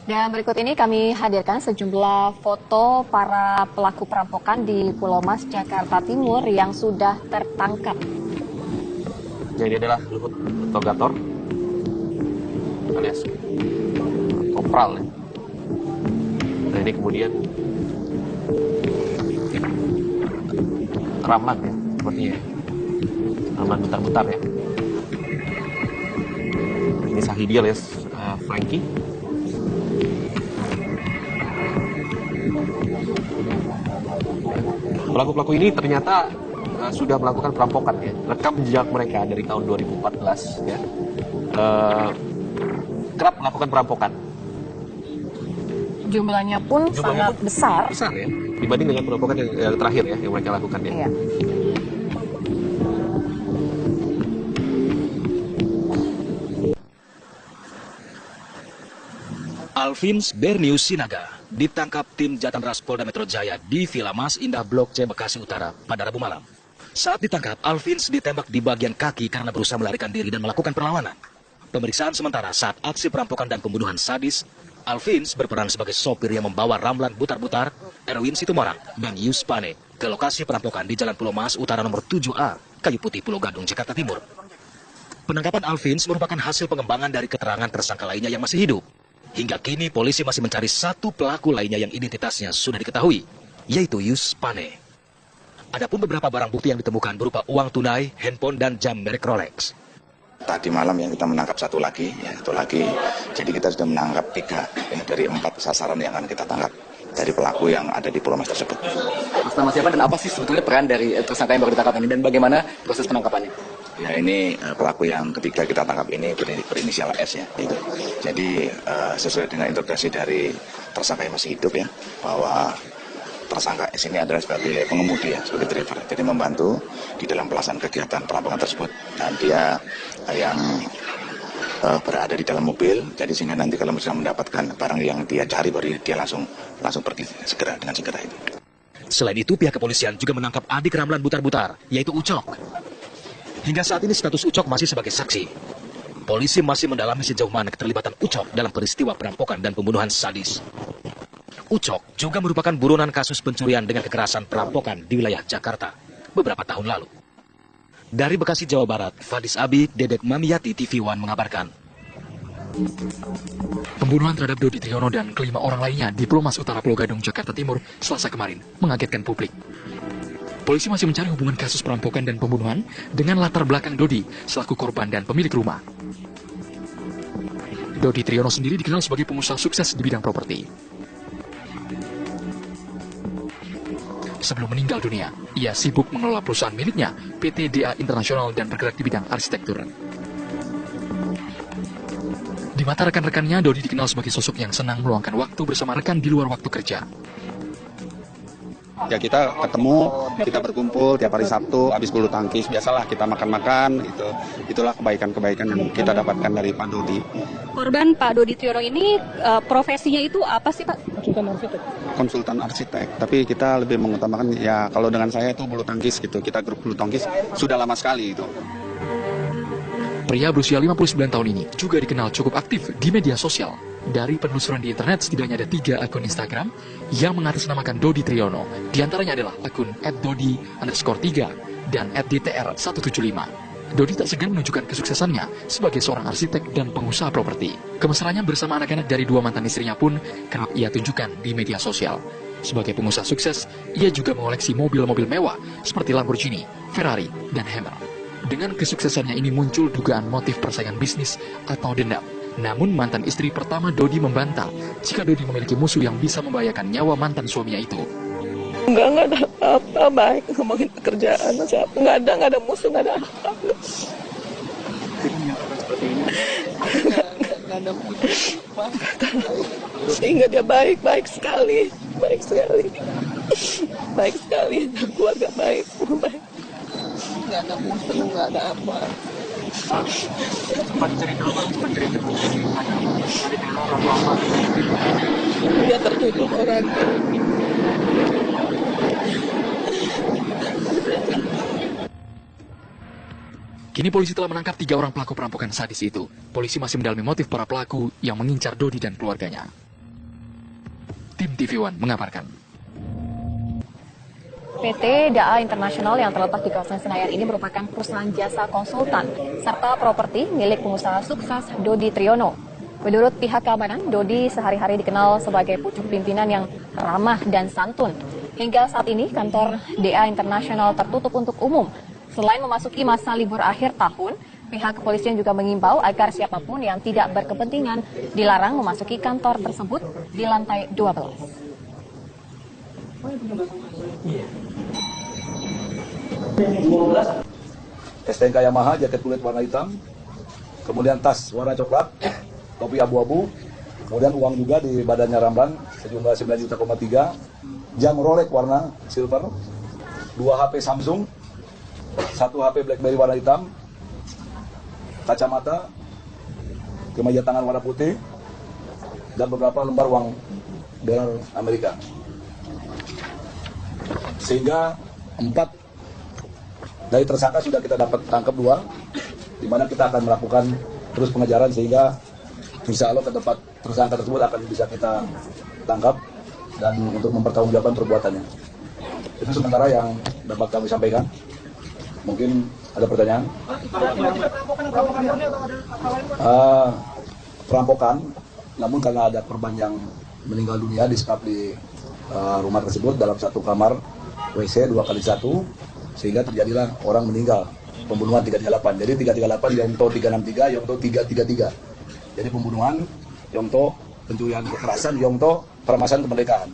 Dan berikut ini kami hadirkan sejumlah foto para pelaku perampokan di Pulau Mas, Jakarta Timur yang sudah tertangkap. Jadi ini adalah Luhut Togator alias Kopral ya. Nah ini kemudian Rahman ya, sepertinya Rahman bentar-bentar ya. Ini Sahidi alias Frankie. Pelaku-pelaku ini ternyata sudah melakukan perampokan ya. Rekam jejak mereka dari tahun 2014 ya. Kerap melakukan perampokan. Jumlahnya pun sangat besar. Besar ya. Dibanding dengan perampokan yang terakhir ya yang mereka lakukan ya. Iya. Alvins Bernius Sinaga ditangkap tim Jatanras Polda Metro Jaya di Villa Mas Indah Blok C Bekasi Utara pada Rabu malam. Saat ditangkap, Alvins ditembak di bagian kaki karena berusaha melarikan diri dan melakukan perlawanan. Pemeriksaan sementara saat aksi perampokan dan pembunuhan sadis, Alvins berperan sebagai sopir yang membawa Ramlan Butar-Butar, Erwin Situmorang, dan Yus Pane ke lokasi perampokan di Jalan Pulau Mas Utara nomor 7A, Kayu Putih, Pulau Gadung, Jakarta Timur. Penangkapan Alvins merupakan hasil pengembangan dari keterangan tersangka lainnya yang masih hidup. Hingga kini polisi masih mencari satu pelaku lainnya yang identitasnya sudah diketahui, yaitu Yus Pane. Adapun beberapa barang bukti yang ditemukan berupa uang tunai, handphone, dan jam merek Rolex. Tadi malam yang kita menangkap satu lagi. Jadi kita sudah menangkap 3 ya, dari 4 sasaran yang akan kita tangkap dari pelaku yang ada di Pulau Mas tersebut. Mas nama siapa dan apa sih sebetulnya peran dari tersangka yang baru ditangkap ini dan bagaimana proses penangkapannya? Ya ini pelaku yang ketiga kita tangkap ini berinisial S ya. Itu. Jadi sesuai dengan interpretasi dari tersangka yang masih hidup ya, bahwa tersangka S ini adalah sebagai pengemudi ya, sebagai driver. Jadi membantu di dalam pelaksanaan kegiatan perampokan tersebut. Dan dia yang berada di dalam mobil, jadi sehingga nanti kalau misalnya mendapatkan barang yang dia cari, baru dia langsung pergi dengan segera itu. Selain itu, pihak kepolisian juga menangkap adik Ramlan Butar-Butar, yaitu Ucok. Hingga saat ini status Ucok masih sebagai saksi. Polisi masih mendalami sejauh mana keterlibatan Ucok dalam peristiwa perampokan dan pembunuhan sadis. Ucok juga merupakan buronan kasus pencurian dengan kekerasan perampokan di wilayah Jakarta beberapa tahun lalu. Dari Bekasi, Jawa Barat, Fadis Abi, Dedek Mamiyati, TV One mengabarkan. Pembunuhan terhadap Dodi Triyono dan kelima orang lainnya di Pulau Mas Utara, Pulau Gadung, Jakarta Timur, Selasa kemarin, mengagetkan publik. Polisi masih mencari hubungan kasus perampokan dan pembunuhan dengan latar belakang Dodi selaku korban dan pemilik rumah. Dodi Triyono sendiri dikenal sebagai pengusaha sukses di bidang properti. Sebelum meninggal dunia, ia sibuk mengelola perusahaan miliknya, PT DA Internasional, dan bergerak di bidang arsitektur. Di mata rekan-rekannya, Dodi dikenal sebagai sosok yang senang meluangkan waktu bersama rekan di luar waktu kerja. Ya kita ketemu, kita berkumpul tiap hari Sabtu, habis bulu tangkis, biasalah kita makan-makan, itulah kebaikan-kebaikan yang kita dapatkan dari Pak Dodi. Korban Pak Dodi Triyono ini profesinya itu apa sih Pak? Konsultan arsitek, tapi kita lebih mengutamakan ya kalau dengan saya itu bulu tangkis gitu, kita grup bulu tangkis sudah lama sekali itu. Pria berusia 59 tahun ini juga dikenal cukup aktif di media sosial. Dari penelusuran di internet, setidaknya ada 3 akun Instagram yang mengatasnamakan Dodi Triyono. Di antaranya adalah akun @dodi_3 dan @dtr175. Dodi tak segan menunjukkan kesuksesannya sebagai seorang arsitek dan pengusaha properti. Kemesraannya bersama anak-anak dari 2 mantan istrinya pun kerap ia tunjukkan di media sosial. Sebagai pengusaha sukses, ia juga mengoleksi mobil-mobil mewah seperti Lamborghini, Ferrari, dan Hammer. Dengan kesuksesannya ini muncul dugaan motif persaingan bisnis atau dendam. Namun mantan istri pertama Dodi membantah jika Dodi memiliki musuh yang bisa membahayakan nyawa mantan suaminya itu. Enggak ada apa-apa, baik ngomongin pekerjaan siapa, enggak ada musuh, enggak ada apa-apa. Enggak ada musuh. Sehingga dia baik sekali. Baik sekali, keluarga baik. Enggak ada musuh, enggak ada apa. Dia tertutup orang. Kini polisi telah menangkap 3 orang pelaku perampokan sadis itu. Polisi masih mendalami motif para pelaku yang mengincar Dodi dan keluarganya. Tim TV One mengabarkan. PT DA Internasional yang terletak di kawasan Senayan ini merupakan perusahaan jasa konsultan serta properti milik pengusaha sukses Dodi Triyono. Menurut pihak keamanan, Dodi sehari-hari dikenal sebagai pucuk pimpinan yang ramah dan santun. Hingga saat ini, kantor DA Internasional tertutup untuk umum. Selain memasuki masa libur akhir tahun, pihak kepolisian juga mengimbau agar siapapun yang tidak berkepentingan dilarang memasuki kantor tersebut di lantai 12. STNK Yamaha, jaket kulit warna hitam, kemudian tas warna coklat, topi abu-abu, kemudian uang juga di badannya Ramlan sejumlah 9,3 juta, jam Rolex warna silver, 2 HP Samsung, 1 HP BlackBerry warna hitam, kacamata, kemeja tangan warna putih, dan beberapa lembar uang dolar Amerika. Sehingga 4 dari tersangka sudah kita dapat tangkap 2, di mana kita akan melakukan terus pengejaran sehingga insya Allah ke tempat tersangka tersebut akan bisa kita tangkap dan untuk mempertanggungjawabkan perbuatannya. Itu sementara yang dapat kami sampaikan. Mungkin ada pertanyaan? Perampokan, namun karena ada korban yang meninggal dunia disekap di rumah tersebut dalam satu kamar WC 2x1, sehingga terjadilah orang meninggal. Pembunuhan 338. Jadi 338 Yongto 363, Yongto 333. Jadi pembunuhan, Yongto pencurian kekerasan, Yongto permasalahan kemerdekaan.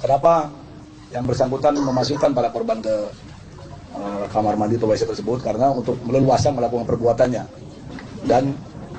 Kenapa yang bersangkutan memasukkan para korban ke kamar mandi atau WC tersebut? Karena untuk meleluasa melakukan perbuatannya dan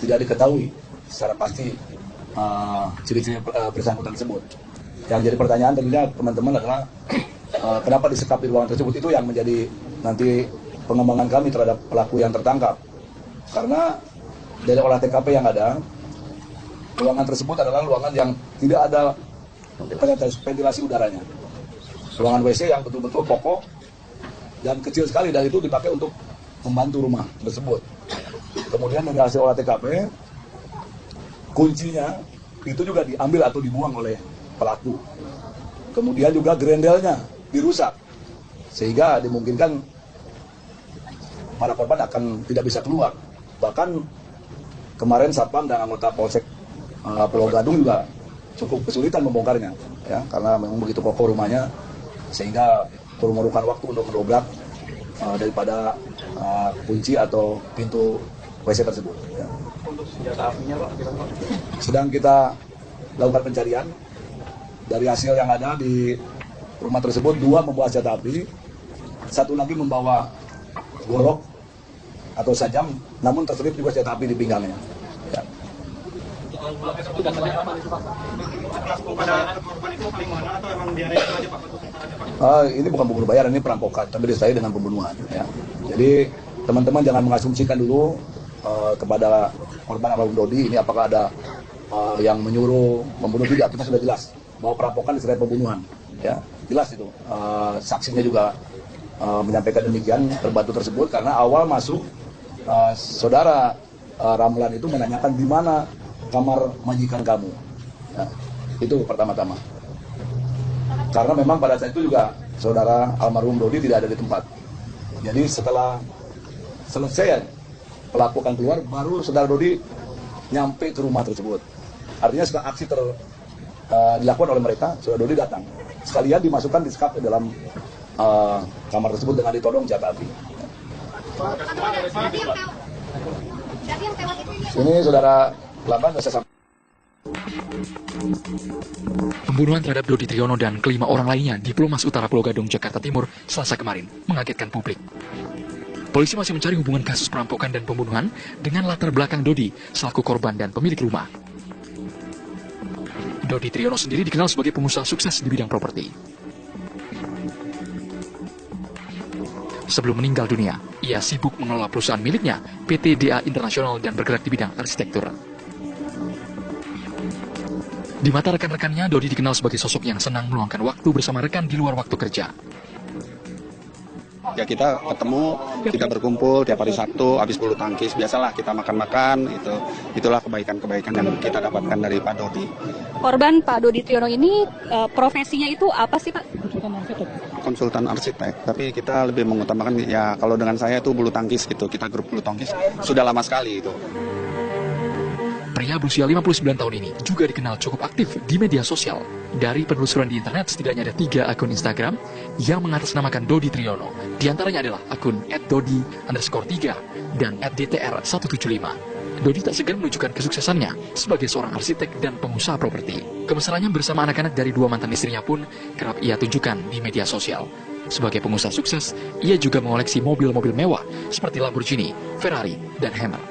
tidak diketahui secara pasti ciri-ciri bersangkutan tersebut. Yang jadi pertanyaan tentunya teman-teman adalah kenapa disekap di ruangan tersebut, itu yang menjadi nanti pengembangan kami terhadap pelaku yang tertangkap. Karena dari olah TKP yang ada, ruangan tersebut adalah ruangan yang tidak ada ventilasi udaranya. Ruangan WC yang betul-betul pokok dan kecil sekali, dan itu dipakai untuk membantu rumah tersebut. Kemudian dari hasil olah TKP, kuncinya itu juga diambil atau dibuang oleh pelaku. Kemudian juga grendelnya dirusak, sehingga dimungkinkan para korban akan tidak bisa keluar. Bahkan kemarin Satpam dan anggota Polsek Pulau Gadung juga cukup kesulitan membongkarnya, ya, karena memang begitu kokoh rumahnya, sehingga perlu memerlukan waktu untuk mendobrak daripada kunci atau pintu WC tersebut. Ya. Untuk senjata apinya, Pak, sedang kita lakukan pencarian. Dari hasil yang ada di rumah tersebut, 2 membawa senjata api, 1 lagi membawa golok atau sajam, namun terselip juga senjata api di pinggangnya. Ya. Ini bukan pembunuh bayaran, ini perampokan, tapi disertai dengan pembunuhan. Ya. Jadi teman-teman jangan mengasumsikan dulu kepada korban almarhum Dodi ini apakah ada yang menyuruh membunuh. Tidak, kita sudah jelas bahwa perampokan disertai pembunuhan. Ya, jelas itu. Saksinya juga menyampaikan demikian, terbantu tersebut karena awal masuk saudara Ramlan itu menanyakan di mana kamar majikan kamu. Ya, itu pertama-tama. Karena memang pada saat itu juga saudara almarhum Dodi tidak ada di tempat. Jadi setelah selesai pelaku akan keluar, baru saudara Dodi nyampe ke rumah tersebut. Artinya setelah aksi dilakukan oleh mereka, saudara Dodi datang. Sekalian dimasukkan di sekap ke dalam kamar tersebut dengan ditodong senjata api. Ini saudara Lamban bisa sampai. Pembunuhan terhadap Dodi Triyono dan kelima orang lainnya di Pulau Mas Utara, Pulau Gadung, Jakarta Timur, Selasa kemarin, mengagetkan publik. Polisi masih mencari hubungan kasus perampokan dan pembunuhan dengan latar belakang Dodi selaku korban dan pemilik rumah. Dodi Triyono sendiri dikenal sebagai pengusaha sukses di bidang properti. Sebelum meninggal dunia, ia sibuk mengelola perusahaan miliknya, PT DA Internasional, dan bergerak di bidang arsitektur. Di mata rekan-rekannya, Dodi dikenal sebagai sosok yang senang meluangkan waktu bersama rekan di luar waktu kerja. Ya kita ketemu, kita berkumpul tiap hari Sabtu, habis bulu tangkis, biasalah kita makan-makan, itulah kebaikan-kebaikan yang kita dapatkan dari Pak Dodi. Korban Pak Dodi Triyono ini profesinya itu apa sih Pak? Konsultan arsitek, tapi kita lebih mengutamakan ya kalau dengan saya itu bulu tangkis gitu, kita grup bulu tangkis sudah lama sekali itu. Pria berusia 59 tahun ini juga dikenal cukup aktif di media sosial. Dari penelusuran di internet, setidaknya ada 3 akun Instagram yang mengatasnamakan Dodi Triyono. Di antaranya adalah akun @dodi_3 dan @dtr175. Dodi tak segan menunjukkan kesuksesannya sebagai seorang arsitek dan pengusaha properti. Kemesraannya bersama anak-anak dari 2 mantan istrinya pun kerap ia tunjukkan di media sosial. Sebagai pengusaha sukses, ia juga mengoleksi mobil-mobil mewah seperti Lamborghini, Ferrari, dan Hammer.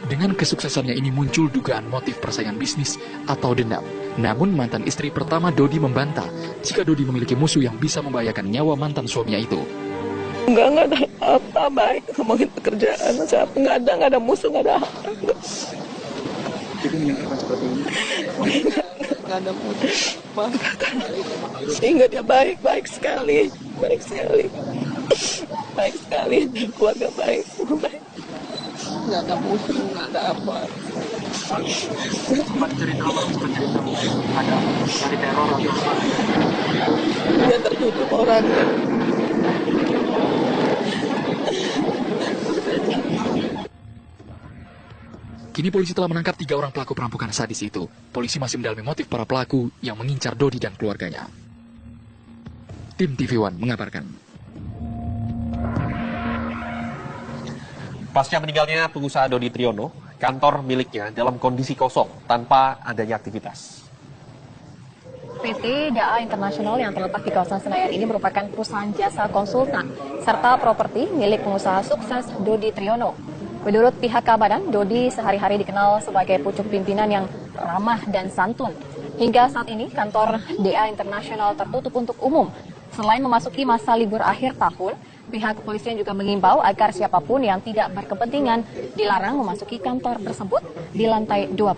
Dengan kesuksesannya ini muncul dugaan motif persaingan bisnis atau dendam. Namun mantan istri pertama Dodi membantah jika Dodi memiliki musuh yang bisa membahayakan nyawa mantan suaminya itu. Enggak ada apa, baik ngomongin pekerjaan siapa, nggak ada musuh, nggak ada apa. Jadi menyangkakan seperti ini. Nggak ada musuh. Sehingga dia baik sekali. Baik sekali, keluarga baik. Nggak ada musuh, nggak ada apa. Sempat cerita ada dari teror atau apa? Dia tertutup orangnya. Kini polisi telah menangkap 3 orang pelaku perampokan sadis itu. Polisi masih mendalami motif para pelaku yang mengincar Dodi dan keluarganya. Tim TV One mengabarkan. Pasca meninggalnya pengusaha Dodi Triyono, kantor miliknya dalam kondisi kosong tanpa adanya aktivitas. PT DA Internasional yang terletak di kawasan Senayan ini merupakan perusahaan jasa konsultan serta properti milik pengusaha sukses Dodi Triyono. Menurut pihak keamanan, Dodi sehari-hari dikenal sebagai pucuk pimpinan yang ramah dan santun. Hingga saat ini, kantor DA Internasional tertutup untuk umum. Selain memasuki masa libur akhir tahun, pihak kepolisian juga mengimbau agar siapapun yang tidak berkepentingan dilarang memasuki kantor tersebut di lantai 12.